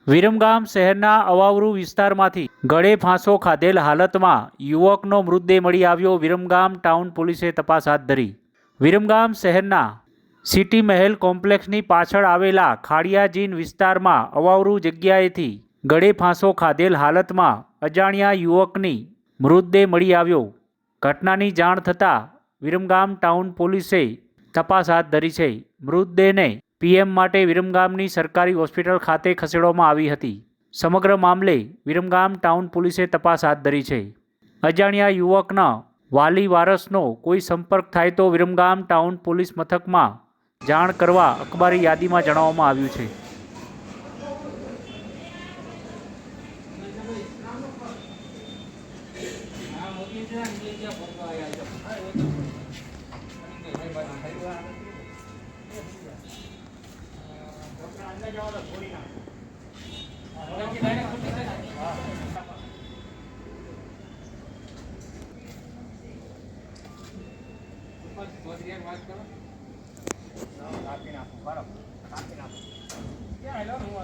વિરમગામ શહેરના અવાવરૂ વિસ્તારમાંથી ગળે ફાંસો ખાધેલ હાલતમાં યુવકનો મૃતદેહ મળી આવ્યો. વિરમગામ ટાઉન પોલીસે તપાસ હાથ ધરી. વિરમગામ શહેરના સિટી મહેલ કોમ્પ્લેક્સની પાછળ આવેલા ખાડિયા જીન વિસ્તારમાં અવાવરૂ જગ્યાએથી ગળે ફાંસો ખાધેલ હાલતમાં અજાણ્યા યુવકની મૃતદેહ મળી આવ્યો. ઘટનાની જાણ થતાં વિરમગામ ટાઉન પોલીસે તપાસ હાથ ધરી છે. મૃતદેહને પીએમ માટે વિરમગામની સરકારી હોસ્પિટલ ખાતે ખસેડવામાં આવી હતી. સમગ્ર મામલે વિરમગામ ટાઉન પોલીસે તપાસ હાથ ધરી છે. અજાણ્યા યુવકના વાલી વારસનો કોઈ સંપર્ક થાય તો વિરમગામ ટાઉન પોલીસ મથકમાં જાણ કરવા અખબારી યાદીમાં જણાવવામાં આવ્યું છે. કાપી નાખો બરાબર, કાપી નાખો. ક્યાં હેલો હું